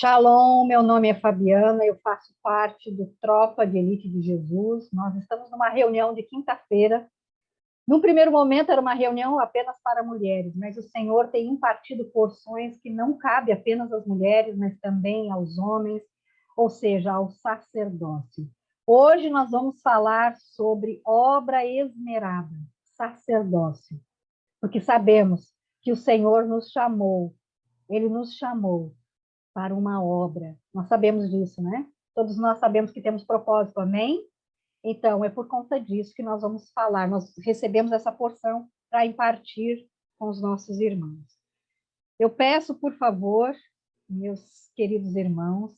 Shalom, meu nome é Fabiana, eu faço parte do Tropa de Elite de Jesus. Nós estamos numa reunião de quinta-feira. Num primeiro momento era uma reunião apenas para mulheres, mas o Senhor tem impartido porções que não cabe apenas às mulheres, mas também aos homens, ou seja, ao sacerdócio. Hoje nós vamos falar sobre obra esmerada, sacerdócio, porque sabemos que o Senhor nos chamou, Ele nos chamou para uma obra. Nós sabemos disso, né? Todos nós sabemos que temos propósito, amém? Então, é por conta disso que nós vamos falar. Nós recebemos essa porção para impartir com os nossos irmãos. Eu peço, por favor, meus queridos irmãos,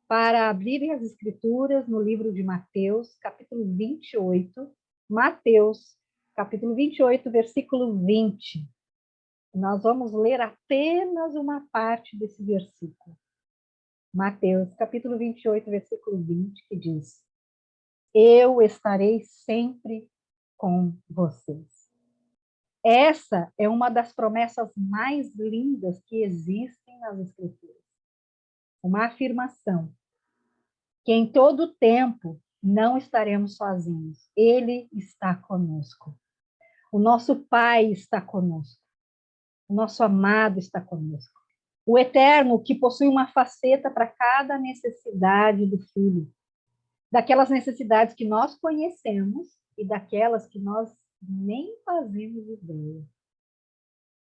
para abrirem as escrituras no livro de Mateus, capítulo 28. Mateus, capítulo 28, versículo 20. Nós vamos ler apenas uma parte desse versículo. Mateus, capítulo 28, versículo 20, que diz: Eu estarei sempre com vocês. Essa é uma das promessas mais lindas que existem nas Escrituras. Uma afirmação que em todo tempo não estaremos sozinhos. Ele está conosco. O nosso Pai está conosco. O nosso amado está conosco. O Eterno, que possui uma faceta para cada necessidade do Filho. Daquelas necessidades que nós conhecemos e daquelas que nós nem fazemos ideia.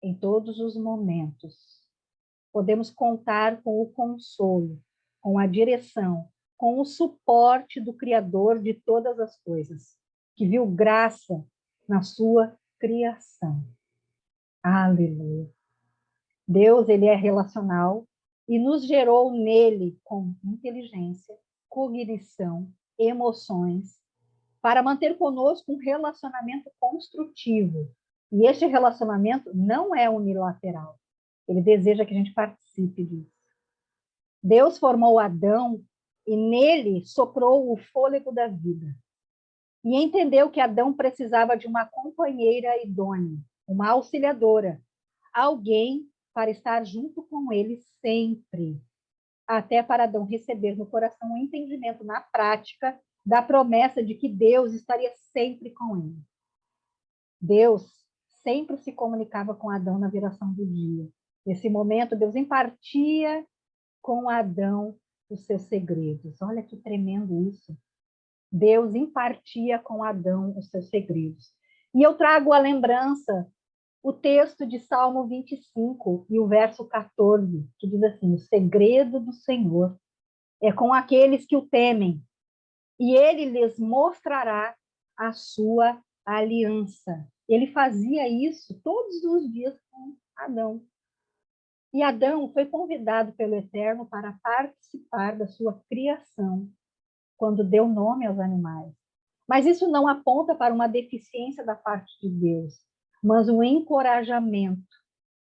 Em todos os momentos, podemos contar com o consolo, com a direção, com o suporte do Criador de todas as coisas, que viu graça na sua criação. Aleluia. Deus, ele é relacional e nos gerou nele com inteligência, cognição, emoções, para manter conosco um relacionamento construtivo. E este relacionamento não é unilateral. Ele deseja que a gente participe disso. Deus formou Adão e nele soprou o fôlego da vida. E entendeu que Adão precisava de uma companheira idônea, uma auxiliadora, alguém para estar junto com ele sempre, até para Adão receber no coração o entendimento na prática da promessa de que Deus estaria sempre com ele. Deus sempre se comunicava com Adão na viração do dia. Nesse momento, Deus impartia com Adão os seus segredos. Olha que tremendo isso. Deus impartia com Adão os seus segredos. E eu trago a lembrança o texto de Salmo 25 e o verso 14, que diz assim: o segredo do Senhor é com aqueles que o temem, e ele lhes mostrará a sua aliança. Ele fazia isso todos os dias com Adão. E Adão foi convidado pelo Eterno para participar da sua criação, quando deu nome aos animais. Mas isso não aponta para uma deficiência da parte de Deus, mas um encorajamento,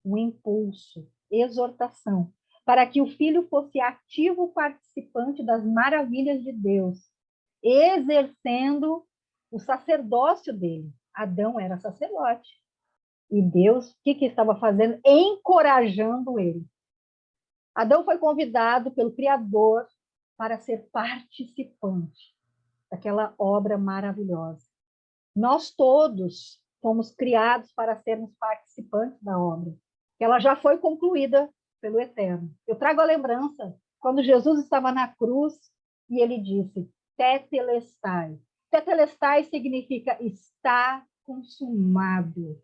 um impulso, exortação, para que o filho fosse ativo participante das maravilhas de Deus, exercendo o sacerdócio dele. Adão era sacerdote. E Deus, o que estava fazendo? Encorajando ele. Adão foi convidado pelo Criador para ser participante daquela obra maravilhosa. Nós todos fomos criados para sermos participantes da obra, que ela já foi concluída pelo Eterno. Eu trago a lembrança quando Jesus estava na cruz e ele disse: Tetelestai. Tetelestai significa está consumado.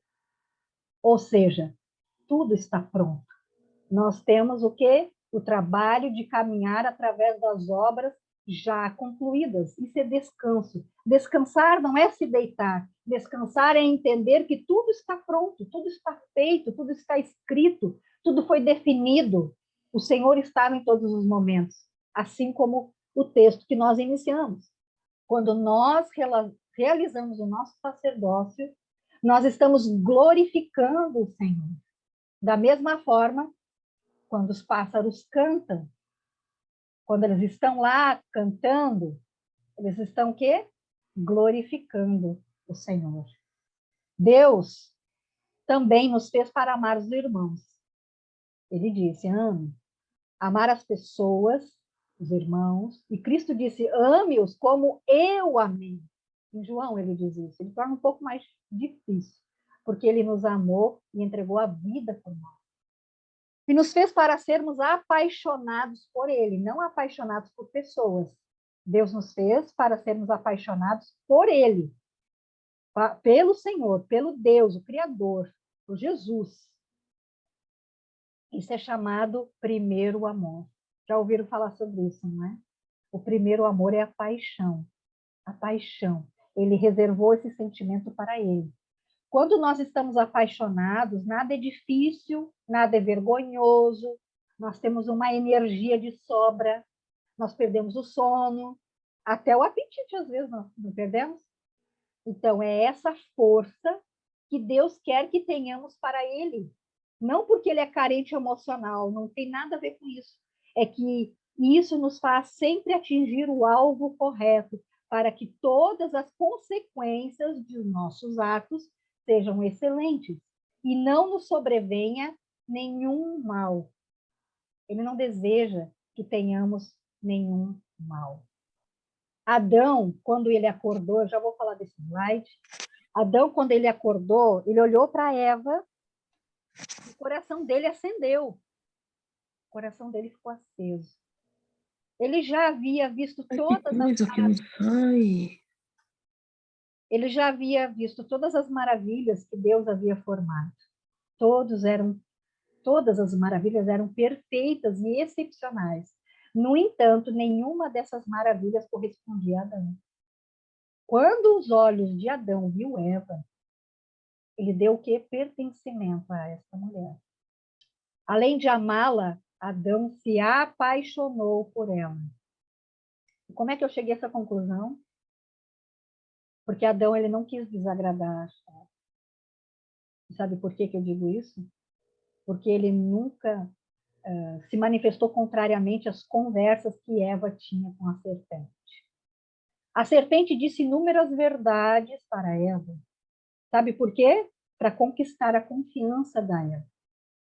Ou seja, tudo está pronto. Nós temos o quê? O trabalho de caminhar através das obras já concluídas. Isso é descanso. Descansar não é se deitar. Descansar é entender que tudo está pronto, tudo está feito, tudo está escrito, tudo foi definido. O Senhor estava em todos os momentos, assim como o texto que nós iniciamos. Quando nós realizamos o nosso sacerdócio, nós estamos glorificando o Senhor. Da mesma forma, quando os pássaros cantam, quando eles estão lá cantando, eles estão o quê? Glorificando o Senhor. Deus também nos fez para amar os irmãos. Ele disse: ame. amar as pessoas, os irmãos, e Cristo disse, ame-os como eu amei. Em João ele diz isso, ele torna um pouco mais difícil, porque ele nos amou e entregou a vida por nós. E nos fez para sermos apaixonados por ele, não apaixonados por pessoas. Deus nos fez para sermos apaixonados por ele, pelo Senhor, pelo Deus, o Criador, por Jesus. Isso é chamado primeiro amor. Já ouviram falar sobre isso, não é? O primeiro amor é a paixão. A paixão. Ele reservou esse sentimento para ele. Quando nós estamos apaixonados, nada é difícil, nada é vergonhoso, nós temos uma energia de sobra, nós perdemos o sono, até o apetite às vezes nós não perdemos. Então, é essa força que Deus quer que tenhamos para Ele. Não porque Ele é carente emocional, não tem nada a ver com isso. É que isso nos faz sempre atingir o alvo correto, para que todas as consequências de nossos atos sejam excelentes e não nos sobrevenha nenhum mal. Ele não deseja que tenhamos nenhum mal. Adão, quando ele acordou, eu já vou falar desse slide. Adão, quando ele acordou, ele olhou para Eva, e o coração dele acendeu. O coração dele ficou aceso. Ele já havia visto todas as coisa que não sai. Ele já havia visto todas as maravilhas que Deus havia formado. Todas as maravilhas eram perfeitas e excepcionais. No entanto, nenhuma dessas maravilhas correspondia a Adão. Quando os olhos de Adão viu Eva, ele deu o quê? Pertencimento a essa mulher. Além de amá-la, Adão se apaixonou por ela. E como é que eu cheguei a essa conclusão? Porque Adão ele não quis desagradar. Sabe por que eu digo isso? Porque ele nunca se manifestou contrariamente às conversas que Eva tinha com a serpente. A serpente disse inúmeras verdades para Eva. Sabe por quê? Para conquistar a confiança da Eva,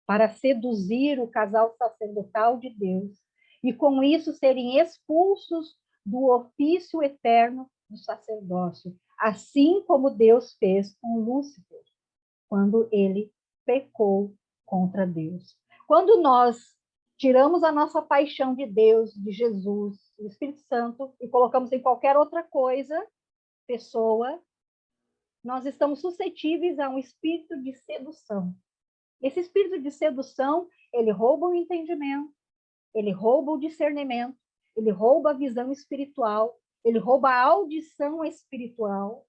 para seduzir o casal sacerdotal de Deus e com isso serem expulsos do ofício eterno do sacerdócio, assim como Deus fez com Lúcifer, quando ele pecou contra Deus. Quando nós tiramos a nossa paixão de Deus, de Jesus, do Espírito Santo e colocamos em qualquer outra coisa, pessoa, nós estamos suscetíveis a um espírito de sedução. Esse espírito de sedução, ele rouba o entendimento, ele rouba o discernimento, ele rouba a visão espiritual, ele rouba a audição espiritual,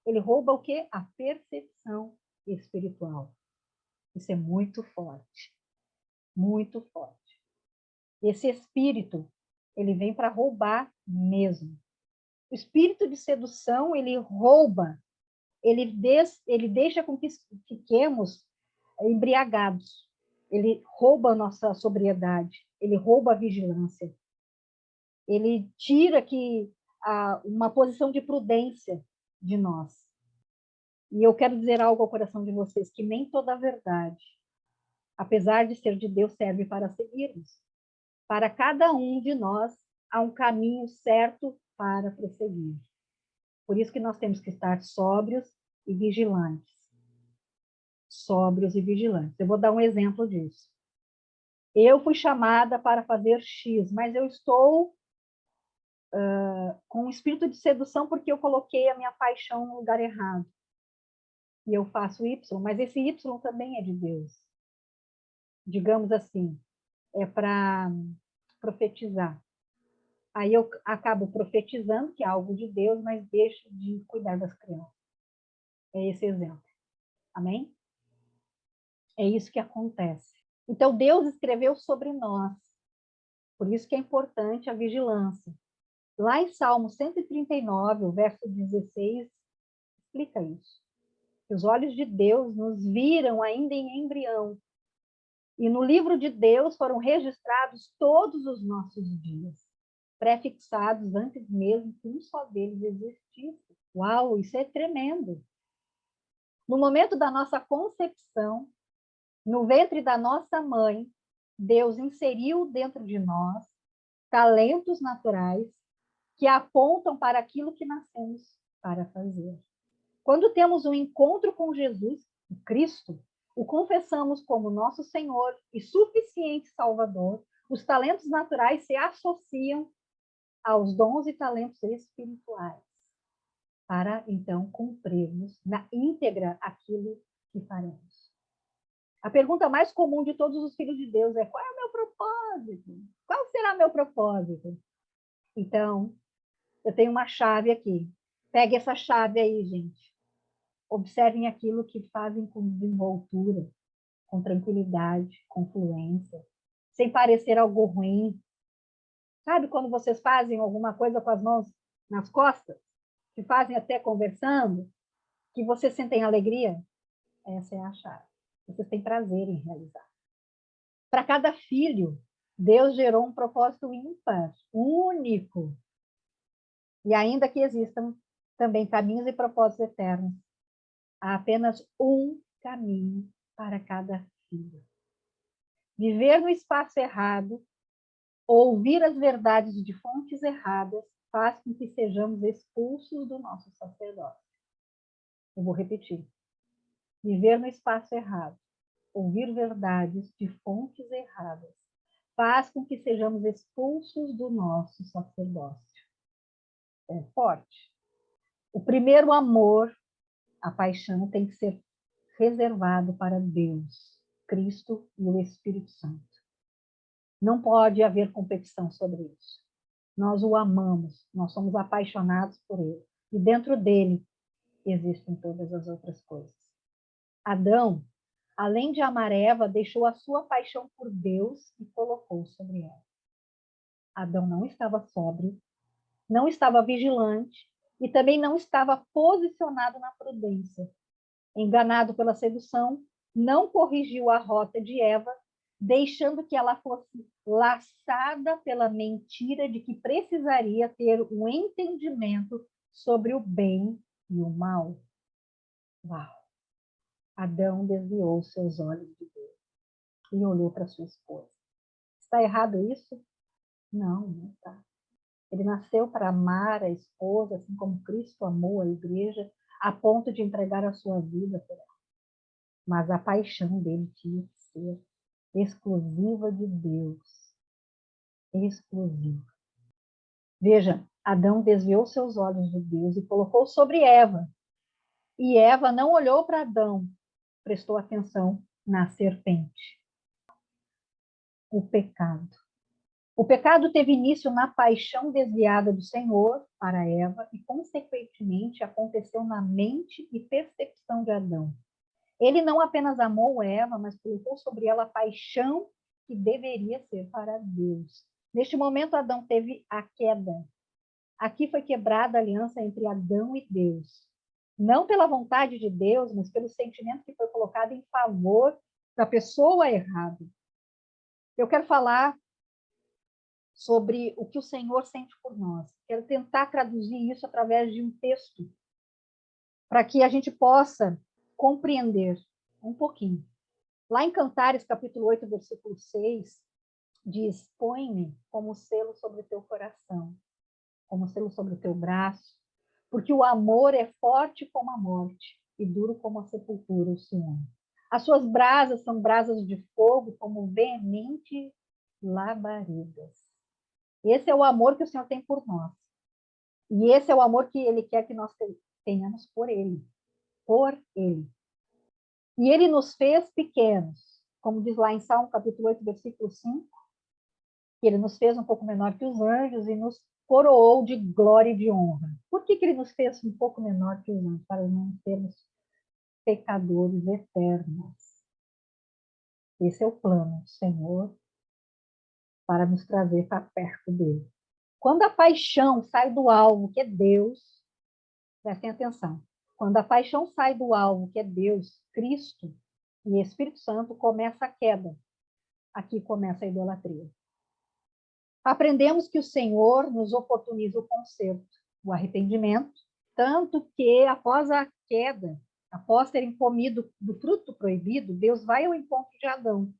ele rouba o quê? A percepção espiritual. Isso é muito forte, muito forte. Esse espírito, ele vem para roubar mesmo. O espírito de sedução, ele rouba, ele deixa com que fiquemos embriagados. Ele rouba a nossa sobriedade, ele rouba a vigilância. Ele tira uma posição de prudência de nós. E eu quero dizer algo ao coração de vocês, que nem toda a verdade, apesar de ser de Deus, serve para seguirmos. Para cada um de nós, há um caminho certo para prosseguir. Por isso que nós temos que estar sóbrios e vigilantes. Sóbrios e vigilantes. Eu vou dar um exemplo disso. Eu fui chamada para fazer X, mas eu estou com um espírito de sedução porque eu coloquei a minha paixão no lugar errado. E eu faço Y, mas esse Y também é de Deus. Digamos assim, é para profetizar. Aí eu acabo profetizando, que é algo de Deus, mas deixo de cuidar das crianças. É esse exemplo. Amém? É isso que acontece. Então, Deus escreveu sobre nós. Por isso que é importante a vigilância. Lá em Salmo 139, o verso 16, explica isso. Os olhos de Deus nos viram ainda em embrião. E no livro de Deus foram registrados todos os nossos dias, prefixados antes mesmo que um só deles existisse. Uau, isso é tremendo! No momento da nossa concepção, no ventre da nossa mãe, Deus inseriu dentro de nós talentos naturais que apontam para aquilo que nascemos para fazer. Quando temos um encontro com Jesus, o Cristo, o confessamos como nosso Senhor e suficiente Salvador, os talentos naturais se associam aos dons e talentos espirituais, para então cumprirmos na íntegra aquilo que faremos. A pergunta mais comum de todos os filhos de Deus é: qual é o meu propósito? Qual será meu propósito? Então, eu tenho uma chave aqui. Pegue essa chave aí, gente. Observem aquilo que fazem com desenvoltura, com tranquilidade, com fluência, sem parecer algo ruim. Sabe quando vocês fazem alguma coisa com as mãos nas costas? Que fazem até conversando? Que vocês sentem alegria? Essa é a chave. Vocês têm prazer em realizar. Para cada filho, Deus gerou um propósito ímpar, único. E ainda que existam também caminhos e propósitos eternos, há apenas um caminho para cada filho. Viver no espaço errado, ouvir as verdades de fontes erradas, faz com que sejamos expulsos do nosso sacerdócio. Eu vou repetir. Viver no espaço errado, ouvir verdades de fontes erradas, faz com que sejamos expulsos do nosso sacerdócio. É forte. O primeiro amor, a paixão, tem que ser reservado para Deus, Cristo e o Espírito Santo. Não pode haver competição sobre isso. Nós o amamos, nós somos apaixonados por ele. E dentro dele existem todas as outras coisas. Adão, além de amar Eva, deixou a sua paixão por Deus e colocou sobre ela. Adão não estava sóbrio, não estava vigilante e também não estava posicionado na prudência. Enganado pela sedução, não corrigiu a rota de Eva, deixando que ela fosse laçada pela mentira de que precisaria ter um entendimento sobre o bem e o mal. Uau! Adão desviou seus olhos de Deus e olhou para sua esposa. Está errado isso? Não, não está. Ele nasceu para amar a esposa, assim como Cristo amou a igreja, a ponto de entregar a sua vida por ela. Mas a paixão dele tinha que ser exclusiva de Deus. Exclusiva. Veja, Adão desviou seus olhos de Deus e colocou sobre Eva. E Eva não olhou para Adão, prestou atenção na serpente. O pecado. O pecado teve início na paixão desviada do Senhor para Eva e, consequentemente, aconteceu na mente e percepção de Adão. Ele não apenas amou Eva, mas colocou sobre ela a paixão que deveria ser para Deus. Neste momento, Adão teve a queda. Aqui foi quebrada a aliança entre Adão e Deus. Não pela vontade de Deus, mas pelo sentimento que foi colocado em favor da pessoa errada. Eu quero falar sobre o que o Senhor sente por nós. Quero tentar traduzir isso através de um texto, para que a gente possa compreender um pouquinho. Lá em Cantares, capítulo 8, versículo 6, diz: põe-me como selo sobre o teu coração, como selo sobre o teu braço, porque o amor é forte como a morte e duro como a sepultura o ciúme. As suas brasas são brasas de fogo, como veemente labaredas. Esse é o amor que o Senhor tem por nós. E esse é o amor que Ele quer que nós tenhamos por Ele. Por Ele. E Ele nos fez pequenos, como diz lá em Salmo capítulo 8, versículo 5, que Ele nos fez um pouco menor que os anjos e nos coroou de glória e de honra. Por que Ele nos fez um pouco menor que os anjos? Para não sermos pecadores eternos. Esse é o plano do Senhor para nos trazer para perto dele. Quando a paixão sai do alvo, que é Deus, prestem atenção, quando a paixão sai do alvo, que é Deus, Cristo e Espírito Santo, começa a queda. Aqui começa a idolatria. Aprendemos que o Senhor nos oportuniza o conserto, o arrependimento, tanto que após a queda, após terem comido do fruto proibido, Deus vai ao encontro de Adão.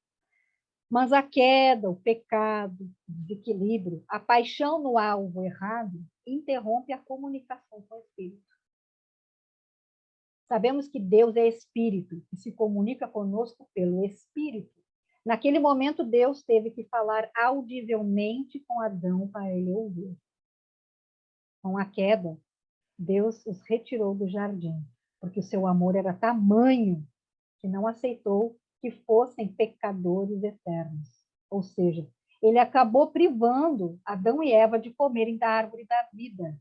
Mas a queda, o pecado, o desequilíbrio, a paixão no alvo errado, interrompe a comunicação com o Espírito. Sabemos que Deus é Espírito e se comunica conosco pelo Espírito. Naquele momento, Deus teve que falar audivelmente com Adão para ele ouvir. Com a queda, Deus os retirou do jardim, porque o seu amor era tamanho que não aceitou que fossem pecadores eternos. Ou seja, ele acabou privando Adão e Eva de comerem da árvore da vida.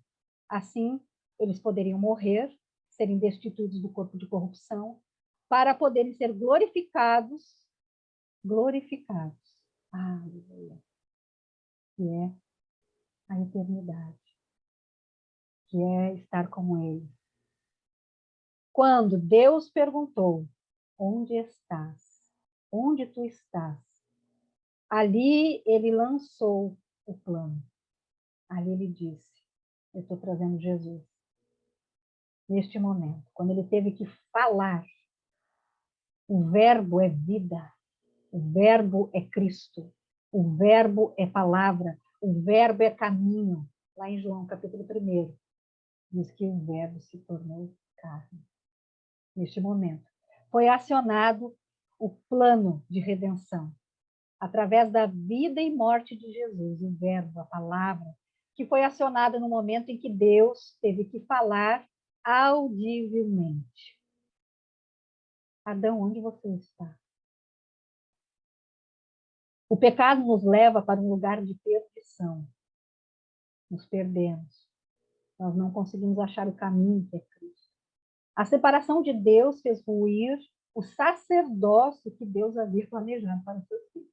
Assim, eles poderiam morrer, serem destituídos do corpo de corrupção, para poderem ser glorificados, glorificados. Aleluia. Que é a eternidade, que é estar com ele. Quando Deus perguntou, onde estás? Onde tu estás? Ali ele lançou o plano. Ali ele disse, eu estou trazendo Jesus. Neste momento, quando ele teve que falar, o verbo é vida, o verbo é Cristo, o verbo é palavra, o verbo é caminho. Lá em João, capítulo 1, diz que o verbo se tornou carne. Neste momento, foi acionado o plano de redenção, através da vida e morte de Jesus, o verbo, a palavra, que foi acionada no momento em que Deus teve que falar audivelmente. Adão, onde você está? O pecado nos leva para um lugar de perdição. Nos perdemos. Nós não conseguimos achar o caminho que é Cristo. A separação de Deus fez ruir o sacerdócio que Deus havia planejado para os seus filhos.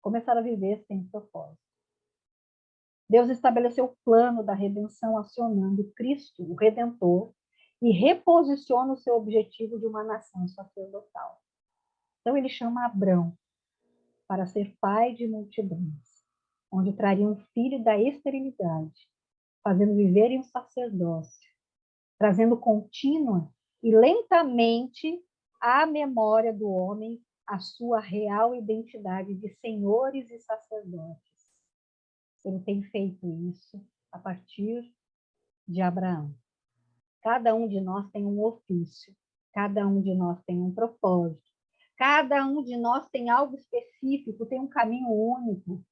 Começaram a viver sem propósito. Deus estabeleceu o plano da redenção acionando Cristo, o Redentor, e reposiciona o seu objetivo de uma nação sacerdotal. Então ele chama Abrão para ser pai de multidões, onde traria um filho da esterilidade, fazendo viver em um sacerdócio, trazendo contínua e lentamente à memória do homem a sua real identidade de senhores e sacerdotes. Ele tem feito isso a partir de Abraão. Cada um de nós tem um ofício, cada um de nós tem um propósito, cada um de nós tem algo específico, tem um caminho único.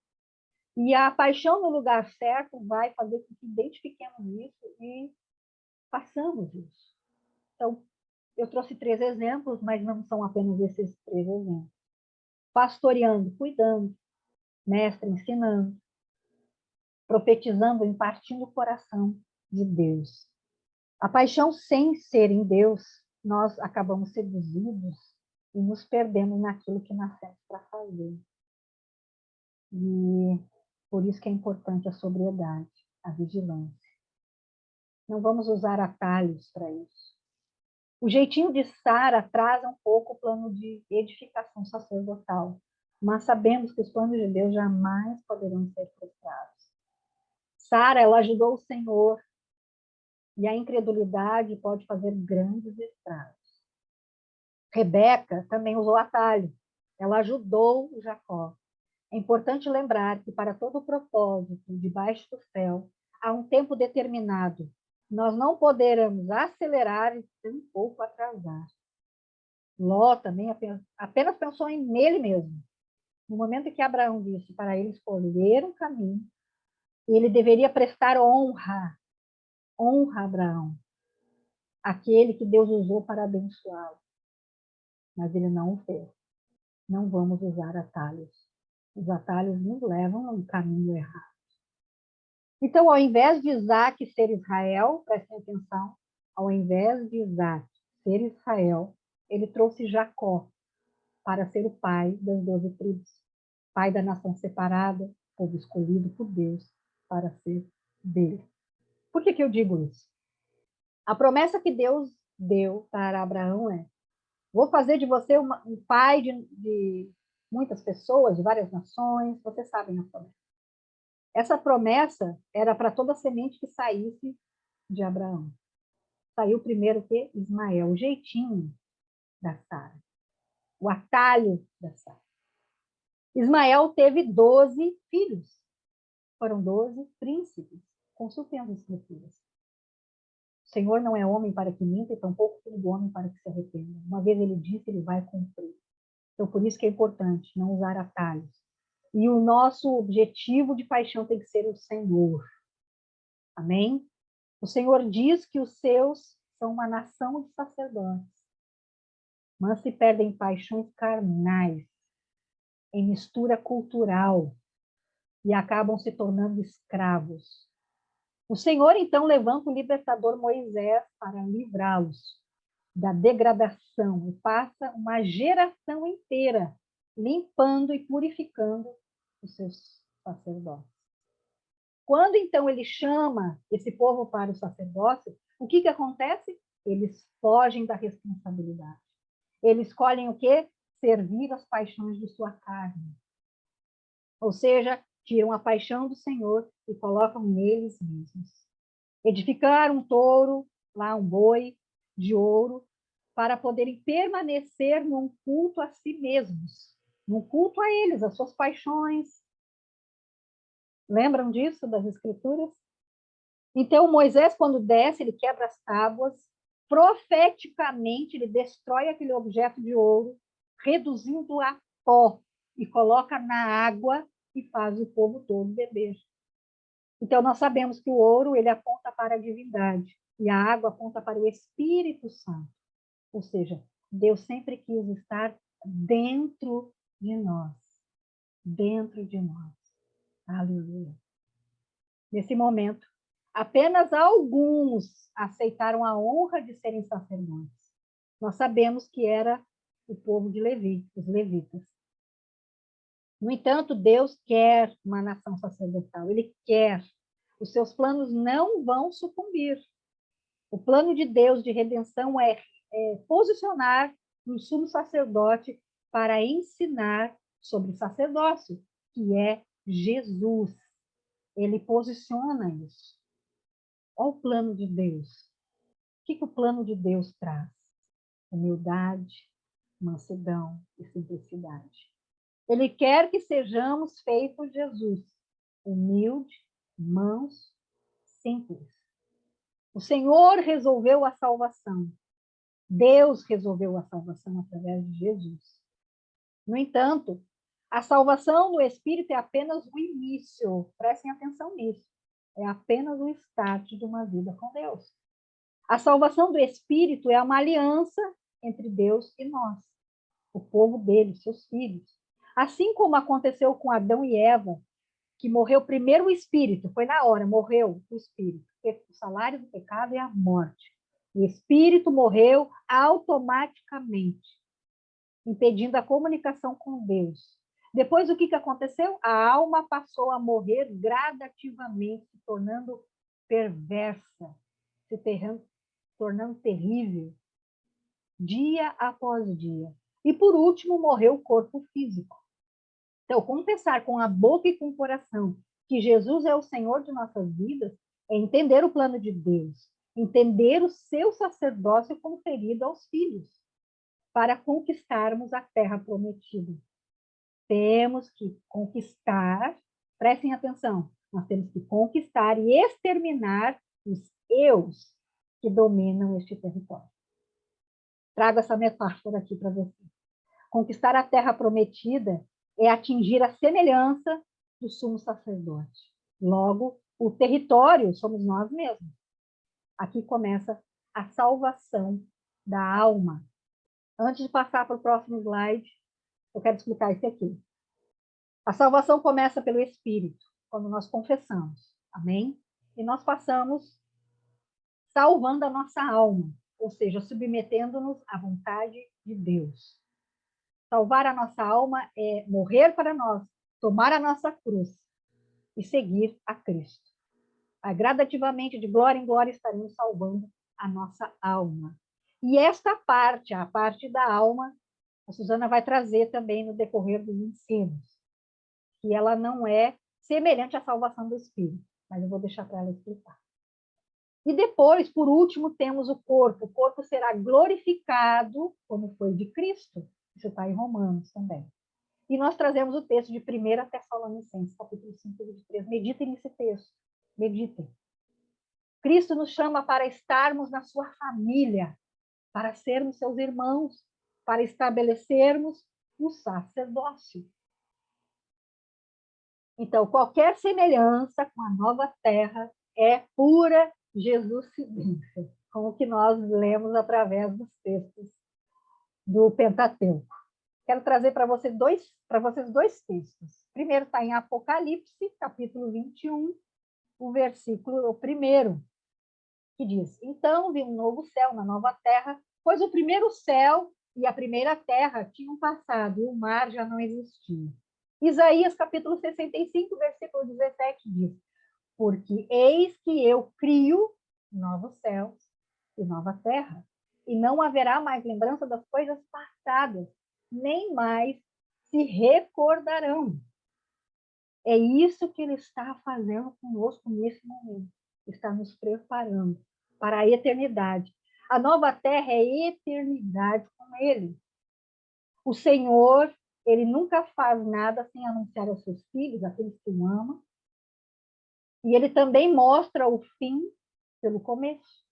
E a paixão no lugar certo vai fazer com que identifiquemos isso e façamos isso. Então, eu trouxe 3 exemplos, mas não são apenas esses 3 exemplos. Pastoreando, cuidando, mestre ensinando, profetizando, impartindo o coração de Deus. A paixão sem ser em Deus, nós acabamos seduzidos e nos perdemos naquilo que nascemos para fazer. E por isso que é importante a sobriedade, a vigilância. Não vamos usar atalhos para isso. O jeitinho de Sara atrasa um pouco o plano de edificação sacerdotal, mas sabemos que os planos de Deus jamais poderão ser frustrados. Sara, ela ajudou o Senhor, e a incredulidade pode fazer grandes estragos. Rebeca também usou atalho. Ela ajudou Jacó. É importante lembrar que para todo propósito debaixo do céu há um tempo determinado. Nós não poderemos acelerar e tampouco atrasar. Ló também apenas pensou nele mesmo. No momento em que Abraão disse para ele escolher um caminho, ele deveria prestar honra a Abraão, aquele que Deus usou para abençoá-lo. Mas ele não o fez. Não vamos usar atalhos. Os atalhos nos levam a um caminho errado. Então, ao invés de Isaac ser Israel, prestem atenção, ao invés de Isaac ser Israel, ele trouxe Jacó para ser o pai das 12 tribos, pai da nação separada, povo escolhido por Deus para ser dele. Por que eu digo isso? A promessa que Deus deu para Abraão é: vou fazer de você um pai de muitas pessoas, de várias nações. Vocês sabem a promessa. Essa promessa era para toda semente que saísse de Abraão. Saiu primeiro que Ismael, o jeitinho da Sara, o atalho da Sara. Ismael teve 12 filhos. Foram 12 príncipes. Consultem as escrituras. O Senhor não é homem para que minta, e tampouco filho do homem para que se arrependa. Uma vez ele disse, ele vai cumprir. Então, por isso que é importante não usar atalhos. E o nosso objetivo de paixão tem que ser o Senhor. Amém? O Senhor diz que os seus são uma nação de sacerdotes, mas se perdem paixões carnais, em mistura cultural, e acabam se tornando escravos. O Senhor, então, levanta o libertador Moisés para livrá-los da degradação e passa uma geração inteira limpando e purificando os seus sacerdotes. Quando, então, ele chama esse povo para o sacerdócio, o que acontece? Eles fogem da responsabilidade. Eles escolhem o quê? Servir as paixões de sua carne. Ou seja, tiram a paixão do Senhor e colocam neles mesmos. Edificar um touro, lá um boi de ouro, para poderem permanecer num culto a si mesmos, num culto a eles, às suas paixões. Lembram disso, das Escrituras? Então, Moisés, quando desce, ele quebra as tábuas, profeticamente, ele destrói aquele objeto de ouro, reduzindo a pó, e coloca na água e faz o povo todo beber. Então, nós sabemos que o ouro, ele aponta para a divindade, e a água aponta para o Espírito Santo. Ou seja, Deus sempre quis estar dentro de nós. Dentro de nós. Aleluia. Nesse momento, apenas alguns aceitaram a honra de serem sacerdotes. Nós sabemos que era o povo de Levi, os levitas. No entanto, Deus quer uma nação sacerdotal. Ele quer. Os seus planos não vão sucumbir. O plano de Deus de redenção é posicionar um sumo sacerdote para ensinar sobre sacerdócio, que é Jesus. Ele posiciona isso. Olha o plano de Deus. O que o plano de Deus traz? Humildade, mansidão e simplicidade. Ele quer que sejamos feitos Jesus, humilde, manso, simples. O Senhor resolveu a salvação. Deus resolveu a salvação através de Jesus. No entanto, a salvação do Espírito é apenas o início. Prestem atenção nisso. É apenas o start de uma vida com Deus. A salvação do Espírito é uma aliança entre Deus e nós, o povo dele, seus filhos. Assim como aconteceu com Adão e Eva, que morreu primeiro o Espírito, foi na hora, morreu o Espírito. O salário do pecado é a morte. O Espírito morreu automaticamente, impedindo a comunicação com Deus. Depois, o que aconteceu? A alma passou a morrer gradativamente, se tornando perversa, se tornando terrível, dia após dia. E, por último, morreu o corpo físico. Então, confessar com a boca e com o coração que Jesus é o Senhor de nossas vidas é entender o plano de Deus, entender o seu sacerdócio conferido aos filhos, para conquistarmos a terra prometida. Temos que conquistar, prestem atenção, nós temos que conquistar e exterminar os eus que dominam este território. Trago essa metáfora aqui para você. Conquistar a terra prometida é atingir a semelhança do sumo sacerdote. Logo, o território somos nós mesmos. Aqui começa a salvação da alma. Antes de passar para o próximo slide, eu quero explicar isso aqui. A salvação começa pelo Espírito, quando nós confessamos. Amém? E nós passamos salvando a nossa alma, ou seja, submetendo-nos à vontade de Deus. Salvar a nossa alma é morrer para nós, tomar a nossa cruz e seguir a Cristo. Gradativamente, de glória em glória, estaremos salvando a nossa alma. E esta parte, a parte da alma, a Suzana vai trazer também no decorrer dos ensinos, que ela não é semelhante à salvação do Espírito, mas eu vou deixar para ela explicar. E depois, por último, temos o corpo. O corpo será glorificado como foi de Cristo. Isso está em Romanos também. E nós trazemos o texto de 1 Tessalonicenses, capítulo 5, 23. Meditem nesse texto. Meditem. Cristo nos chama para estarmos na sua família, para sermos seus irmãos, para estabelecermos o sacerdócio. Então, qualquer semelhança com a nova terra é pura jesucidência, como que nós lemos através dos textos do Pentateuco. Quero trazer para vocês dois textos. O primeiro está em Apocalipse, capítulo 21, o versículo 1, que diz: Então vi um novo céu na nova terra, pois o primeiro céu e a primeira terra tinham passado, e o mar já não existia. Isaías, capítulo 65, versículo 17, diz: Porque eis que eu crio novos céus e nova terra, e não haverá mais lembrança das coisas passadas, nem mais se recordarão. É isso que ele está fazendo conosco nesse momento. Está nos preparando para a eternidade. A nova terra é eternidade com ele. O Senhor, ele nunca faz nada sem anunciar aos seus filhos, aqueles que o amam. E ele também mostra o fim pelo começo.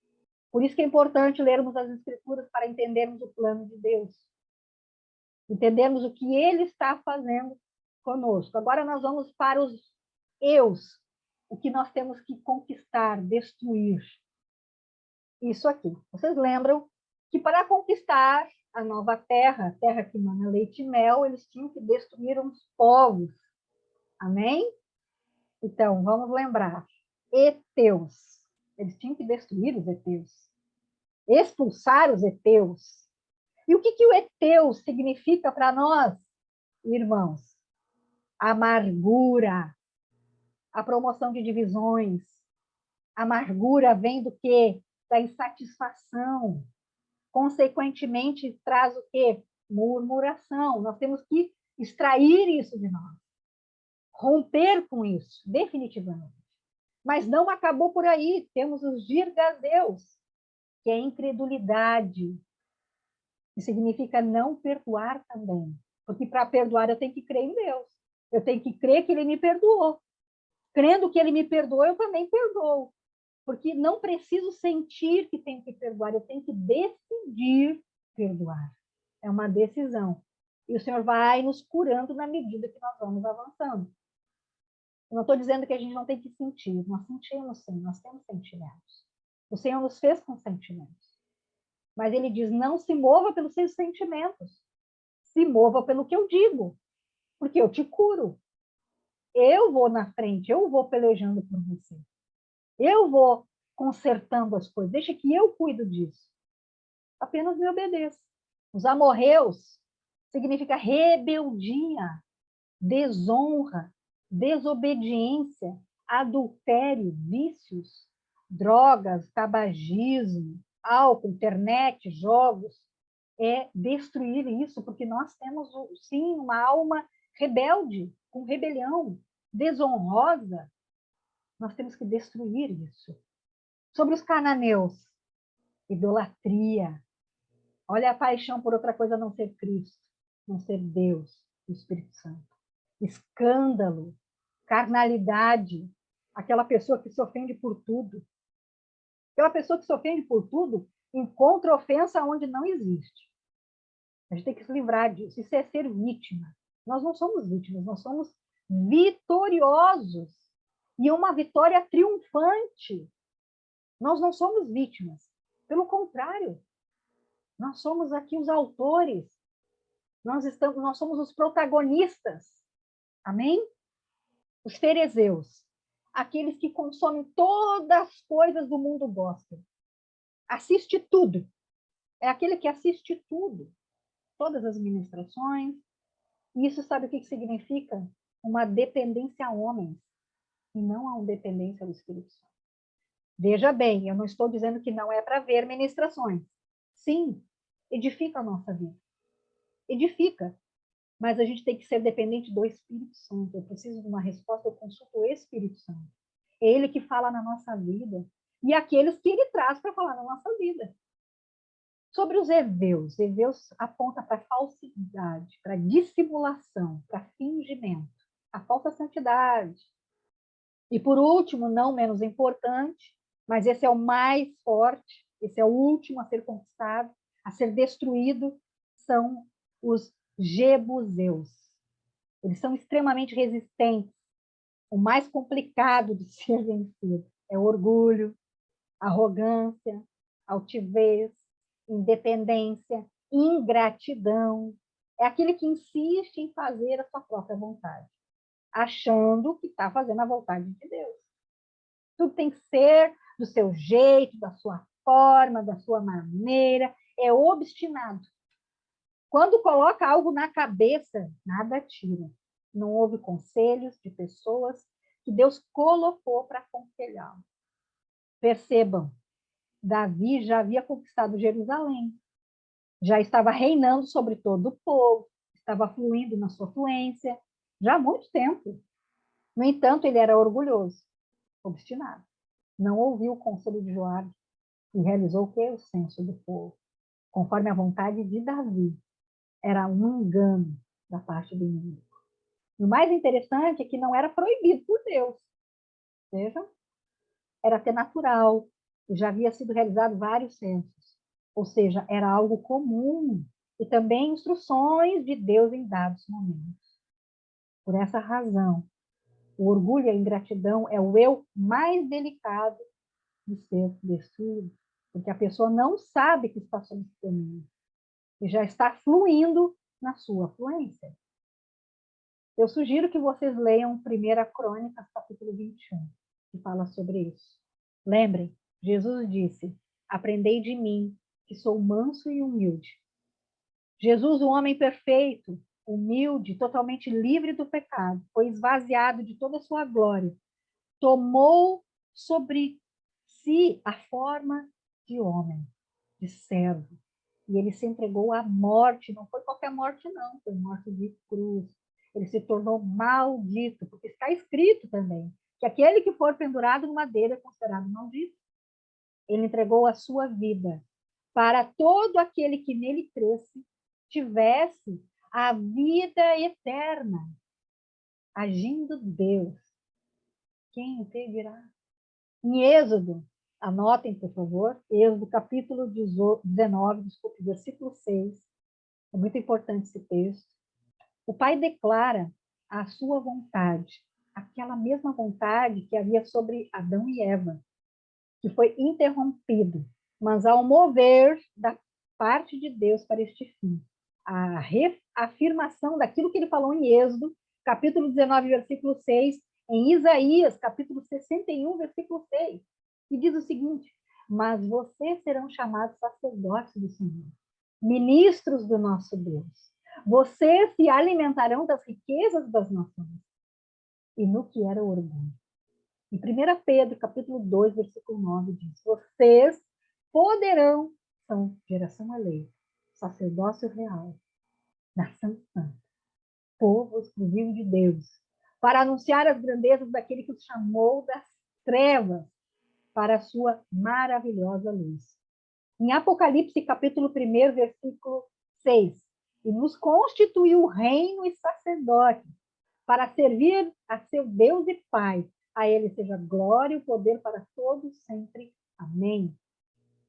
Por isso que é importante lermos as Escrituras para entendermos o plano de Deus. Entendermos o que ele está fazendo conosco. Agora nós vamos para os eus, o que nós temos que conquistar, destruir. Isso aqui. Vocês lembram que para conquistar a nova terra, a terra que mana leite e mel, eles tinham que destruir uns povos. Amém? Então, vamos lembrar. Heteus. Eles tinham que destruir os heteus. Expulsar os heteus. E o que o heteu significa para nós, irmãos? Amargura. A promoção de divisões. Amargura vem do quê? Da insatisfação. Consequentemente, traz o quê? Murmuração. Nós temos que extrair isso de nós. Romper com isso, definitivamente. Mas não acabou por aí. Temos os girgazeus, que é incredulidade, que significa não perdoar também. Porque para perdoar eu tenho que crer em Deus. Eu tenho que crer que ele me perdoou. Crendo que ele me perdoou, eu também perdoo. Porque não preciso sentir que tenho que perdoar, eu tenho que decidir perdoar. É uma decisão. E o Senhor vai nos curando na medida que nós vamos avançando. Eu não estou dizendo que a gente não tem que sentir. Nós sentimos sim, nós temos sentimentos. O Senhor nos fez com sentimentos. Mas ele diz, não se mova pelos seus sentimentos. Se mova pelo que eu digo. Porque eu te curo. Eu vou na frente, eu vou pelejando por você. Eu vou consertando as coisas. Deixa que eu cuido disso. Apenas me obedeça. Os amorreus significa rebeldia, desonra, desobediência, adultério, vícios, drogas, tabagismo, álcool, internet, jogos. É destruir isso, porque nós temos, sim, uma alma rebelde, com rebelião, desonrosa. Nós temos que destruir isso. Sobre os cananeus, idolatria. Olha a paixão por outra coisa a não ser Cristo, não ser Deus, o Espírito Santo. Escândalo, carnalidade, aquela pessoa que se ofende por tudo. Aquela pessoa que se ofende por tudo encontra ofensa onde não existe. A gente tem que se livrar disso. Isso é ser vítima. Nós não somos vítimas, nós somos vitoriosos. E uma vitória triunfante. Nós não somos vítimas. Pelo contrário, nós somos aqui os autores. Nós somos os protagonistas. Amém? Os ferezeus. Aqueles que consomem todas as coisas do mundo gospel. Assiste tudo. É aquele que assiste tudo. Todas as ministrações. E isso sabe o que significa? Uma dependência a homens. E não a uma dependência ao Espírito Santo. Veja bem, eu não estou dizendo que não é para ver ministrações. Sim, edifica a nossa vida. Edifica. Mas a gente tem que ser dependente do Espírito Santo. Eu preciso de uma resposta, eu consulto o Espírito Santo. É ele que fala na nossa vida. E aqueles que ele traz para falar na nossa vida. Sobre os heveus aponta para falsidade, para dissimulação, para fingimento, a falsa santidade. E por último, não menos importante, mas esse é o mais forte, esse é o último a ser conquistado, a ser destruído, são os jebuseus. Eles são extremamente resistentes. O mais complicado de ser vencido é o orgulho, arrogância, altivez, independência, ingratidão. É aquele que insiste em fazer a sua própria vontade, achando que está fazendo a vontade de Deus. Tudo tem que ser do seu jeito, da sua forma, da sua maneira. É obstinado. Quando coloca algo na cabeça, nada tira. Não houve conselhos de pessoas que Deus colocou para aconselhá-lo. Percebam, Davi já havia conquistado Jerusalém, já estava reinando sobre todo o povo, estava fluindo na sua fluência, já há muito tempo. No entanto, ele era orgulhoso, obstinado. Não ouviu o conselho de Joabe e realizou o quê? O censo do povo, conforme a vontade de Davi. Era um engano da parte do inimigo. E o mais interessante é que não era proibido por Deus. Vejam, era até natural. Já havia sido realizado vários censos. Ou seja, era algo comum. E também instruções de Deus em dados momentos. Por essa razão, o orgulho e a ingratidão é o eu mais delicado de ser destruído. Porque a pessoa não sabe que está sob esse domínio. E já está fluindo na sua fluência. Eu sugiro que vocês leiam 1 Crônicas, capítulo 21, que fala sobre isso. Lembrem, Jesus disse, aprendei de mim, que sou manso e humilde. Jesus, o homem perfeito, humilde, totalmente livre do pecado, foi esvaziado de toda a sua glória, tomou sobre si a forma de homem, de servo, e ele se entregou à morte, não foi qualquer morte não, foi morte de cruz. Ele se tornou maldito, porque está escrito também que aquele que for pendurado no madeira é considerado maldito. Ele entregou a sua vida para todo aquele que nele cresce, tivesse a vida eterna. Agindo Deus, quem impedirá? Em Êxodo, anotem, por favor, Êxodo capítulo 19, desculpe, versículo 6. É muito importante esse texto. O Pai declara a sua vontade, aquela mesma vontade que havia sobre Adão e Eva, que foi interrompido, mas ao mover da parte de Deus para este fim, a reafirmação daquilo que ele falou em Êxodo, capítulo 19, versículo 6, em Isaías, capítulo 61, versículo 6, que diz o seguinte: mas vocês serão chamados sacerdotes do Senhor, ministros do nosso Deus. Vocês se alimentarão das riquezas das nações. E no que era o orgulho. Em 1 Pedro, capítulo 2, versículo 9, diz: vocês poderão, são geração eleita, sacerdócio real, nação santa, povo exclusivo de Deus, para anunciar as grandezas daquele que os chamou das trevas para a sua maravilhosa luz. Em Apocalipse, capítulo 1, versículo 6, e nos constituiu reino e sacerdote, para servir a seu Deus e Pai. A ele seja glória e o poder para todos sempre. Amém.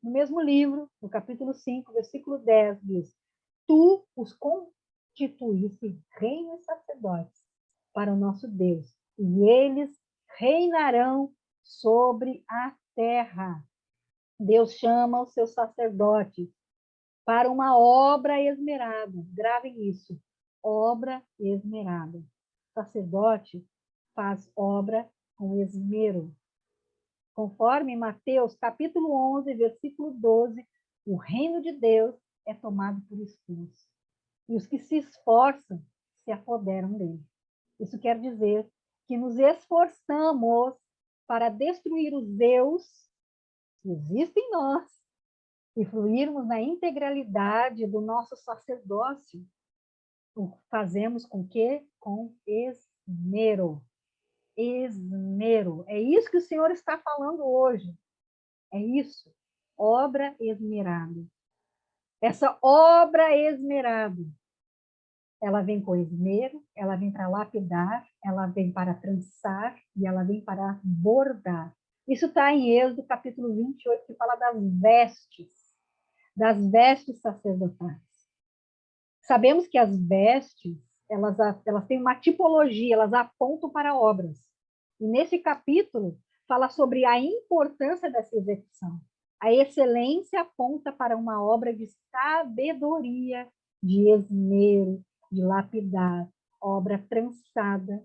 No mesmo livro, no capítulo 5, versículo 10, diz: tu os constituísse reino e sacerdotes para o nosso Deus, e eles reinarão sobre a terra. Deus chama os seus sacerdotes para uma obra esmerada. Gravem isso. Obra esmerada. O sacerdote faz obra com esmero. Conforme Mateus, capítulo 11, versículo 12, o reino de Deus é tomado por esforço. E os que se esforçam se apoderam dele. Isso quer dizer que nos esforçamos para destruir os Deus que existem em nós e fluirmos na integralidade do nosso sacerdócio. O fazemos com quê? Com esmero. Esmero. É isso que o Senhor está falando hoje. É isso. Obra esmerada. Essa obra esmerada, ela vem com esmero, ela vem para lapidar, ela vem para trançar e ela vem para bordar. Isso está em Êxodo, capítulo 28, que fala das vestes sacerdotais. Sabemos que as vestes, elas têm uma tipologia, elas apontam para obras. E nesse capítulo, fala sobre a importância dessa execução. A excelência aponta para uma obra de sabedoria, de esmero, de lapidar, obra trançada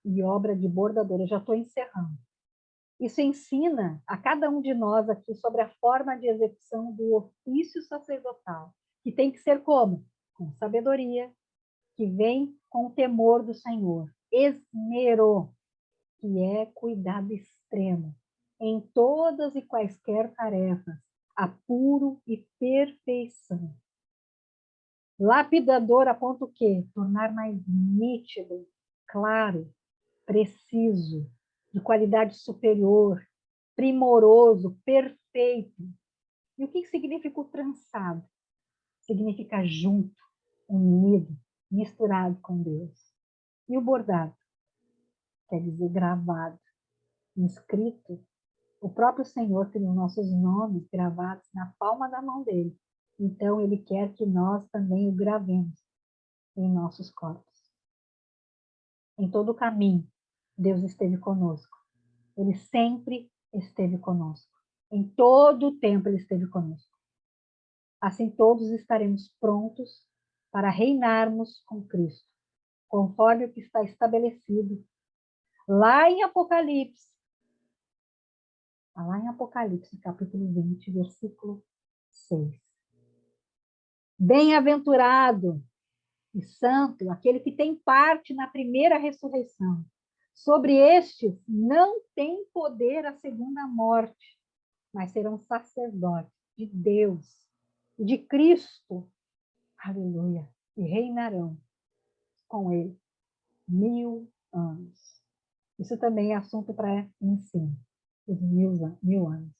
e obra de bordador. Eu já estou encerrando. Isso ensina a cada um de nós aqui sobre a forma de execução do ofício sacerdotal, que tem que ser como? Com sabedoria, que vem com o temor do Senhor. Esmero, que é cuidado extremo em todas e quaisquer tarefas, apuro e perfeição. Lapidador aponta o quê? Tornar mais nítido, claro, preciso, de qualidade superior, primoroso, perfeito. E o que significa o trançado? Significa junto, unido, misturado com Deus. E o bordado? Quer dizer gravado, inscrito. O próprio Senhor tem os nossos nomes gravados na palma da mão dele. Então, ele quer que nós também o gravemos em nossos corpos. Em todo o caminho, Deus esteve conosco. Ele sempre esteve conosco. Em todo o tempo, ele esteve conosco. Assim, todos estaremos prontos para reinarmos com Cristo, conforme o que está estabelecido lá em Apocalipse. Lá em Apocalipse, capítulo 20, versículo 6. Bem-aventurado e santo aquele que tem parte na primeira ressurreição. Sobre estes não tem poder a segunda morte, mas serão sacerdotes de Deus e de Cristo. Aleluia. E reinarão com ele 1000 anos. Isso também é assunto para ensino, os 1000 anos.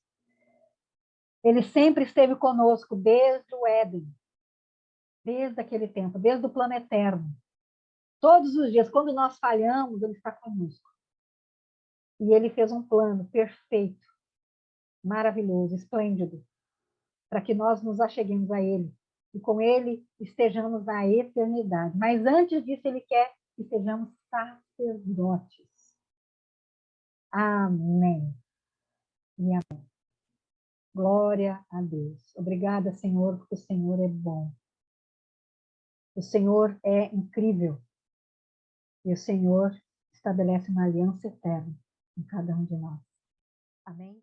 Ele sempre esteve conosco desde o Éden, desde aquele tempo, desde o plano eterno. Todos os dias, quando nós falhamos, ele está conosco. E ele fez um plano perfeito, maravilhoso, esplêndido, para que nós nos acheguemos a ele e com ele estejamos na eternidade. Mas antes disso, ele quer que sejamos sacerdotes. Amém. E amém. Glória a Deus. Obrigada, Senhor, porque o Senhor é bom. O Senhor é incrível. E o Senhor estabelece uma aliança eterna em cada um de nós. Amém?